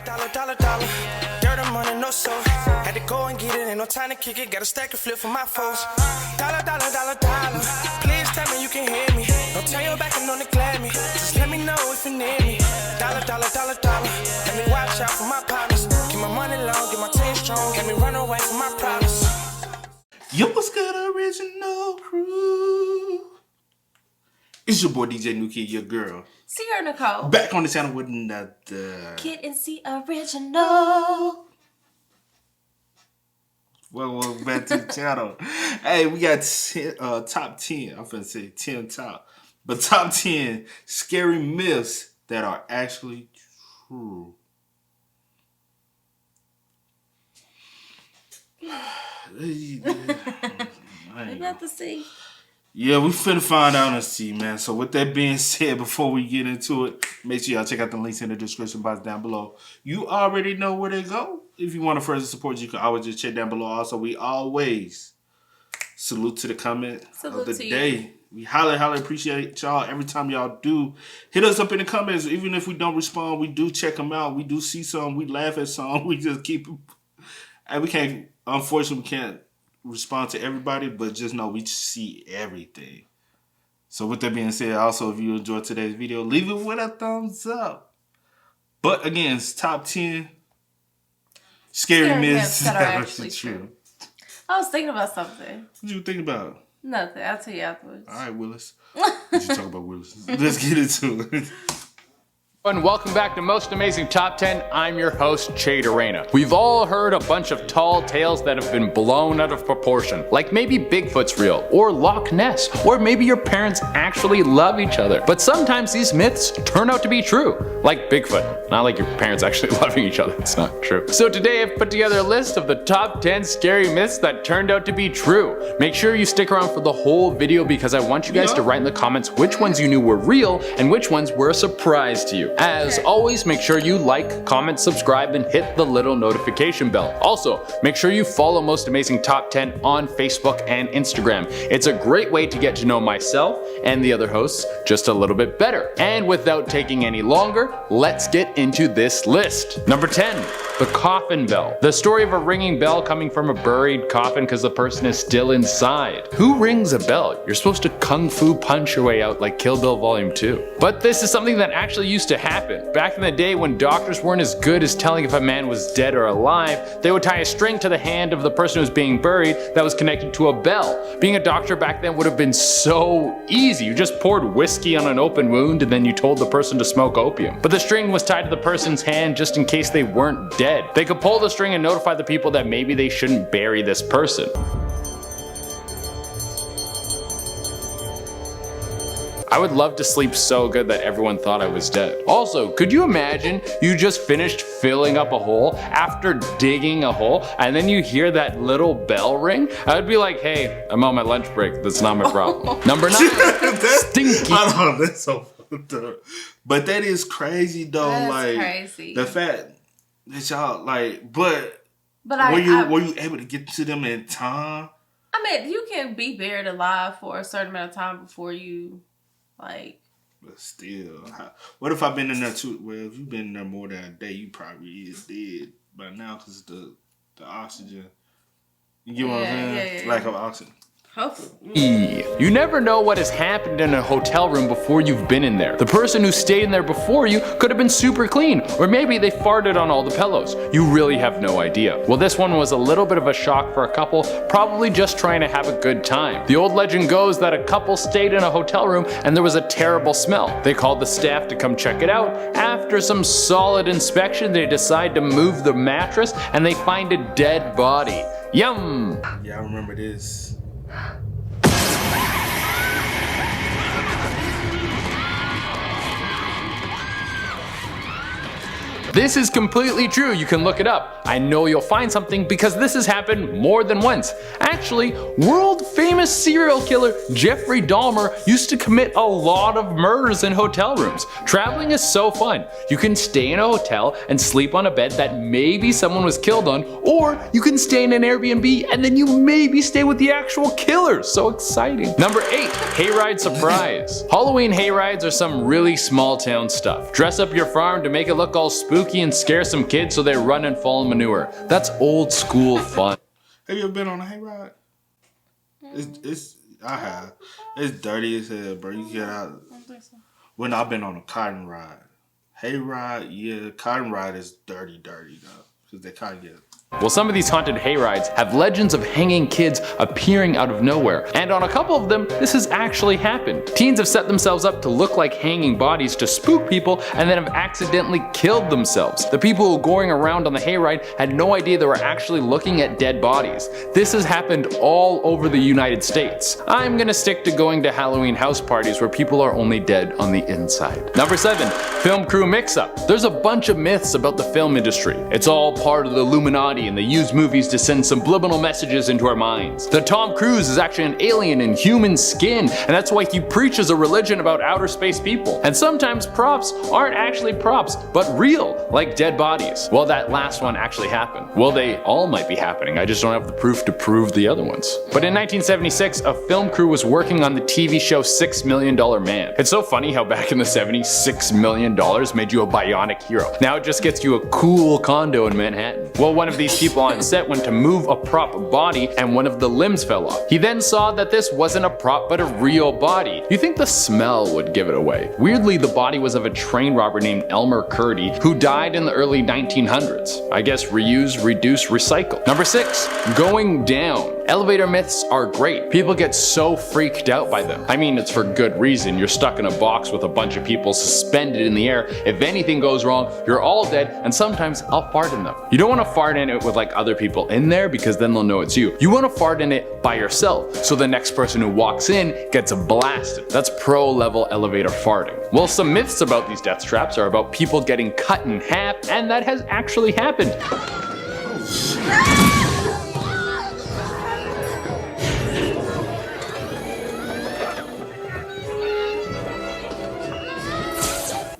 Dollar. Dirt and money, no soul. Had to go and get it, ain't no time to kick it. Got a stack and flip for my foes. Dollar. Please tell me you can hear me. Don't turn your back and don't neglect me. Just let me know if you need me. Dollar. Let me watch out for my partners. Keep my money long, get my team strong. Let me run away from my problems. Yo, what's good, original crew? It's your boy DJ New Kid, your girl. Sierra Nicole. Back on the channel with another Kid and C original. Welcome back to the channel. Hey, we got top 10. I'm finna say 10 top. But top 10 scary myths that are actually true. We got to see. Yeah, we finna find out and see, man. So with that being said, before we get into it, make sure y'all check out the links in the description box down below. You already know where they go. If you want to further support, you can always just check down below. Also, we always salute to the comment of the day. We highly appreciate y'all every time y'all do hit us up in the comments. Even if we don't respond, we do check them out. We do see some. We laugh at some. We just keep them. And we can't, unfortunately, we can't respond to everybody, but just know we see everything. So with that being said, also if you enjoyed today's video, leave it with a thumbs up. But again, it's top 10 scary myths that are actually true. I was thinking about something. What you think about? Nothing. I'll tell you afterwards. All right, Willis. What you talk about, Willis? Let's get into it. And welcome back to Most Amazing Top 10. I'm your host, Che Arena. We've all heard a bunch of tall tales that have been blown out of proportion. Like maybe Bigfoot's real, or Loch Ness, or maybe your parents actually love each other. But sometimes these myths turn out to be true. Like Bigfoot. Not like your parents actually loving each other. It's not true. So today I've put together a list of the top 10 scary myths that turned out to be true. Make sure you stick around for the whole video because I want you guys to write in the comments which ones you knew were real and which ones were a surprise to you. As always, make sure you like, comment, subscribe, and hit the little notification bell. Also, make sure you follow Most Amazing Top 10 on Facebook and Instagram. It's a great way to get to know myself and the other hosts just a little bit better. And without taking any longer, let's get into this list. Number 10, the Coffin Bell. The story of a ringing bell coming from a buried coffin because the person is still inside. Who rings a bell? You're supposed to kung fu punch your way out like Kill Bill Volume 2. But this is something that actually used to happen. Back in the day when doctors weren't as good as telling if a man was dead or alive, they would tie a string to the hand of the person who was being buried that was connected to a bell. Being a doctor back then would have been so easy. You just poured whiskey on an open wound and then you told the person to smoke opium. But the string was tied to the person's hand just in case they weren't dead. They could pull the string and notify the people that maybe they shouldn't bury this person. I would love to sleep so good that everyone thought I was dead. Also, could you imagine you just finished filling up a hole after digging a hole and then you hear that little bell ring? I would be like, hey, I'm on my lunch break. That's not my problem. Number 9, stinky. I don't know, that's so fucked up. But that is crazy though. That's like crazy. The fact that y'all like, but were you able to get to them in time? I mean, you can be buried alive for a certain amount of time before you. But still, what if I've been in there too? Well, if you've been in there more than a day, you probably is dead by now because the oxygen. You get what I'm saying? Lack of oxygen. Hopefully. You never know what has happened in a hotel room before you've been in there. The person who stayed in there before you could have been super clean, or maybe they farted on all the pillows. You really have no idea. Well, this one was a little bit of a shock for a couple, probably just trying to have a good time. The old legend goes that a couple stayed in a hotel room and there was a terrible smell. They called the staff to come check it out. After some solid inspection, they decide to move the mattress and they find a dead body. Yum! Yeah, I remember this. This is completely true, you can look it up. I know you'll find something because this has happened more than once. Actually, world famous serial killer Jeffrey Dahmer used to commit a lot of murders in hotel rooms. Traveling is so fun. You can stay in a hotel and sleep on a bed that maybe someone was killed on, or you can stay in an Airbnb and then you maybe stay with the actual killer. So exciting. Number 8, Hayride surprise. Halloween hayrides are some really small town stuff. Dress up your farm to make it look all spooky spooky and scare some kids so they run and fall in manure. That's old school fun. Have you ever been on a hayride? I have. It's dirty as hell, bro. You get out. I don't think so. When I've been on a cotton ride. Hayride, yeah, cotton ride is dirty though. Because they kind of get. Well, some of these haunted hayrides have legends of hanging kids appearing out of nowhere, and on a couple of them, this has actually happened. Teens have set themselves up to look like hanging bodies to spook people and then have accidentally killed themselves. The people who were going around on the hayride had no idea they were actually looking at dead bodies. This has happened all over the United States. I'm gonna stick to going to Halloween house parties where people are only dead on the inside. Number 7, film crew mix-up. There's a bunch of myths about the film industry. It's all part of the Illuminati, and they use movies to send subliminal messages into our minds. The Tom Cruise is actually an alien in human skin, and that's why he preaches a religion about outer space people. And sometimes props aren't actually props, but real, like dead bodies. Well, that last one actually happened. Well, they all might be happening, I just don't have the proof to prove the other ones. But in 1976, a film crew was working on the TV show $6 Million Man. It's so funny how back in the 70s, $6 million made you a bionic hero. Now it just gets you a cool condo in Manhattan. Well, one of these people on set went to move a prop body and one of the limbs fell off. He then saw that this wasn't a prop but a real body. You think the smell would give it away. Weirdly, the body was of a train robber named Elmer Curdy who died in the early 1900s. I guess reuse, reduce, recycle. Number 6, going down. Elevator myths are great. People get so freaked out by them. I mean, it's for good reason. You're stuck in a box with a bunch of people suspended in the air. If anything goes wrong, you're all dead, and sometimes I'll fart in them. You don't want to fart in it with like other people in there because then they'll know it's you. You want to fart in it by yourself, so the next person who walks in gets blasted. That's pro level elevator farting. Well, some myths about these death traps are about people getting cut in half, and that has actually happened.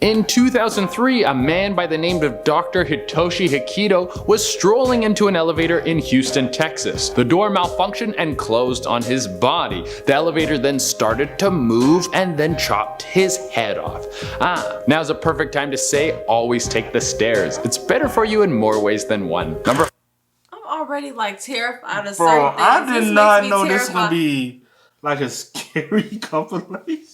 In 2003, a man by the name of Dr. Hitoshi Hikito was strolling into an elevator in Houston, Texas. The door malfunctioned and closed on his body. The elevator then started to move and then chopped his head off. Now's a perfect time to say always take the stairs. It's better for you in more ways than one. I'm already like terrified of Bro, certain things. I did not know this was terrified. gonna be like a scary compilation.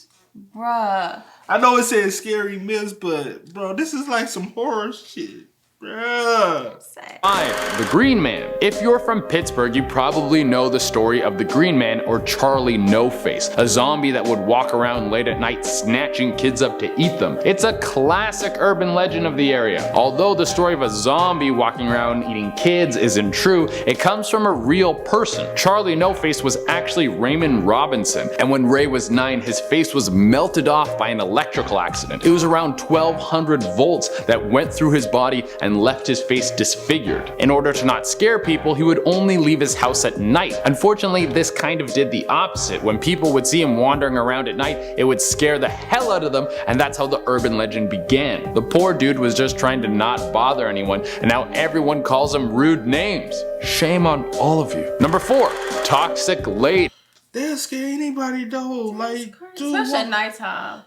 Bruh. I know it says scary myths, but bro, this is like some horror shit. Bruh. 5. The Green Man. If you're from Pittsburgh, you probably know the story of the Green Man, or Charlie No Face, a zombie that would walk around late at night snatching kids up to eat them. It's a classic urban legend of the area. Although the story of a zombie walking around eating kids isn't true, it comes from a real person. Charlie No Face was actually Raymond Robinson, and when Ray was 9, his face was melted off by an electrical accident. It was around 1200 volts that went through his body and left his face disfigured. In order to not scare people, he would only leave his house at night. Unfortunately, this kind of did the opposite. When people would see him wandering around at night, it would scare the hell out of them, and that's how the urban legend began. The poor dude was just trying to not bother anyone, and now everyone calls him rude names. Shame on all of you. Number 4, toxic lady. They'll scare anybody though. Like, dude, Especially at nighttime.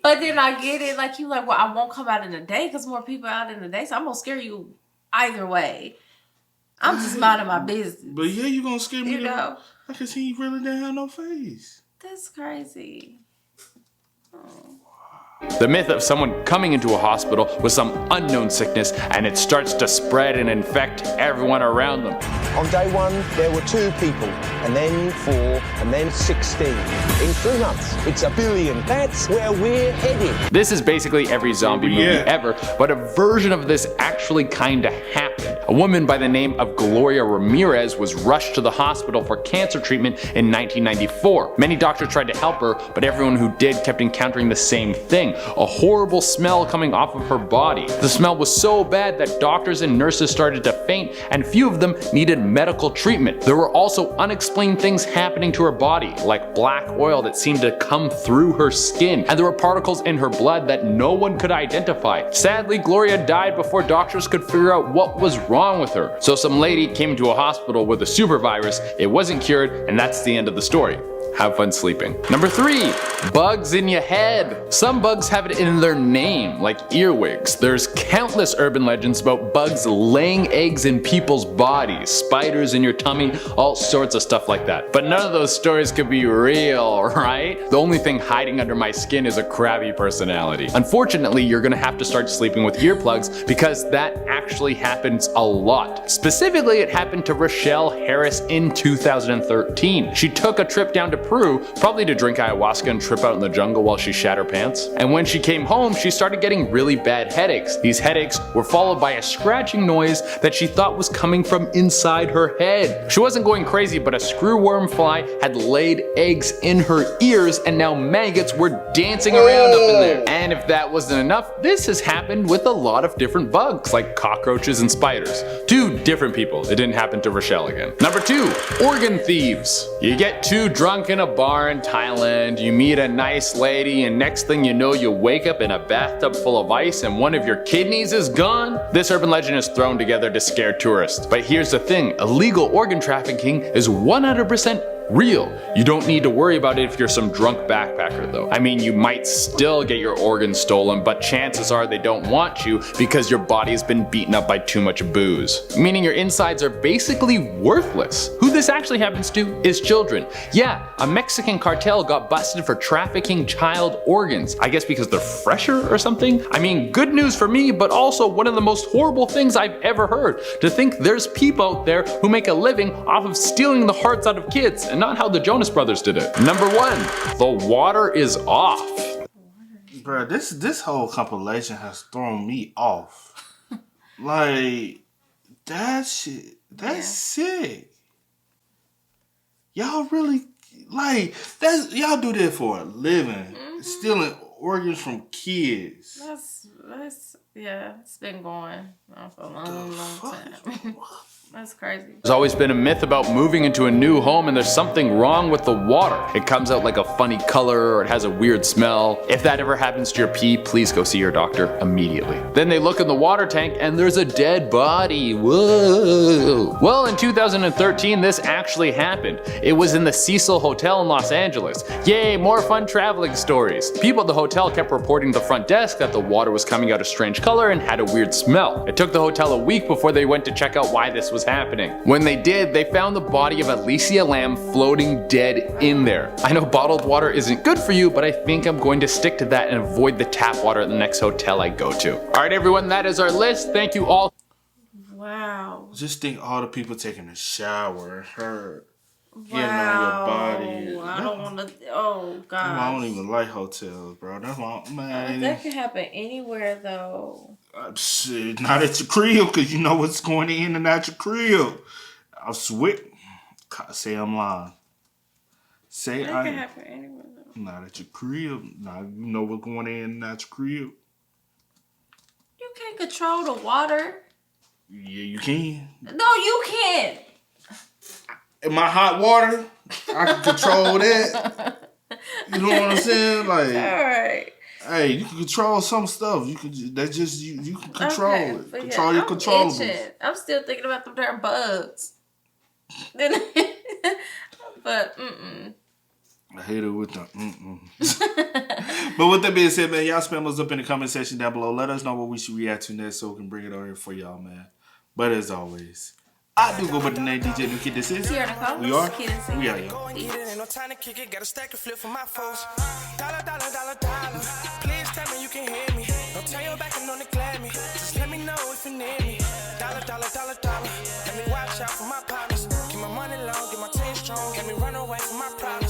But then I get it, like you like, well, I won't come out in the day because more people out in the day, so I'm gonna scare you either way. I'm just minding my business. But yeah, you gonna scare me. You know. I can see you really didn't have no face. That's crazy. Oh. The myth of someone coming into a hospital with some unknown sickness and it starts to spread and infect everyone around them. On day 1, there were 2 people, and then 4, and then 16. In 3 months, it's 1 billion. That's where we're headed. This is basically every zombie movie Yeah. ever, but a version of this actually kinda happened. A woman by the name of Gloria Ramirez was rushed to the hospital for cancer treatment in 1994. Many doctors tried to help her, but everyone who did kept encountering the same thing. A horrible smell coming off of her body. The smell was so bad that doctors and nurses started to faint, and few of them needed medical treatment. There were also unexplained things happening to her body, like black oil that seemed to come through her skin, and there were particles in her blood that no one could identify. Sadly, Gloria died before doctors could figure out what was wrong with her. So some lady came to a hospital with a super virus, it wasn't cured, and that's the end of the story. have fun sleeping. Number 3, bugs in your head. Some bugs have it in their name, like earwigs. There's countless urban legends about bugs laying eggs in people's bodies, spiders in your tummy, all sorts of stuff like that. But none of those stories could be real, right? The only thing hiding under my skin is a crabby personality. Unfortunately, you're gonna have to start sleeping with earplugs because that actually happens a lot. Specifically, it happened to Rochelle Harris in 2013. She took a trip down to Peru, probably to drink ayahuasca and trip out in the jungle while she shat her pants. And when she came home, she started getting really bad headaches. These headaches were followed by a scratching noise that she thought was coming from inside her head. She wasn't going crazy, but a screwworm fly had laid eggs in her ears and now maggots were dancing around up in there. And if that wasn't enough, this has happened with a lot of different bugs like cockroaches and spiders. 2 different people. It didn't happen to Rochelle again. Number 2, organ thieves. You get too drunk in a bar in Thailand, you meet a nice lady, and next thing you know, you wake up in a bathtub full of ice and one of your kidneys is gone. This urban legend is thrown together to scare tourists. But here's the thing, illegal organ trafficking is 100% real. You don't need to worry about it if you're some drunk backpacker though. I mean, you might still get your organs stolen, but chances are they don't want you because your body has been beaten up by too much booze. Meaning your insides are basically worthless. Who this actually happens to is children. Yeah, a Mexican cartel got busted for trafficking child organs. I guess because they're fresher or something? I mean, good news for me, but also one of the most horrible things I've ever heard. To think there's people out there who make a living off of stealing the hearts out of kids. And not how the Jonas Brothers did it. Number 1, the water is off. Bro, this whole compilation has thrown me off. Like, that shit, that's sick. Y'all really, like, y'all do that for a living. Stealing organs from kids. Yeah, it's been going on for a long time. That's crazy. There's always been a myth about moving into a new home and there's something wrong with the water. It comes out like a funny color or it has a weird smell. If that ever happens to your pee, please go see your doctor immediately. Then they look in the water tank and there's a dead body. Whoa. Well, in 2013, this actually happened. It was in the Cecil Hotel in Los Angeles. Yay, more fun traveling stories. People at the hotel kept reporting to the front desk that the water was coming out a strange color and had a weird smell. It took the hotel a week before they went to check out why this was happening. When they did, they found the body of Alicia Lamb floating dead in there. I know bottled water isn't good for you, but I think I'm going to stick to that and avoid the tap water at the next hotel I go to. Alright everyone, that is our list. Thank you all. Wow. Just think all the people taking a shower, her getting on your body. I don't want to. Oh God. I don't even like hotels, bro. That's why, man. That can happen anywhere though. Shit, not at your crib, because you know what's going in and out your crib. I swear. Say I'm lying. Say That can happen anywhere though. Not at your crib. Now you know what's going in and out your crib. You can't control the water. Yeah, you can. No, you can't. In my hot water, I can control that. You know what I'm saying? Like, Alright. hey, you can control some stuff. You can. That's just you. You can control it. But Control yeah, your controllables. itching. I'm still thinking about them darn bugs. But I hate it with the But with that being said, man, y'all spam us up in the comment section down below. Let us know what we should react to next so we can bring it on here for y'all, man. But as always, I do go by the name DJ New Kid. This is here Nicole. we are. Kid and Cee. We are, y'all. Ain't no time to kick it, got a stack of flip for my foes. Dollar, dollar, dollar, dollar. Please tell me you can hear me. Don't turn your back and don't neglect me. Just let me know if you need me. Dollar, dollar, dollar, dollar. Let me watch out for my partners. Keep my money low, get my team strong. Let me run away from my problems.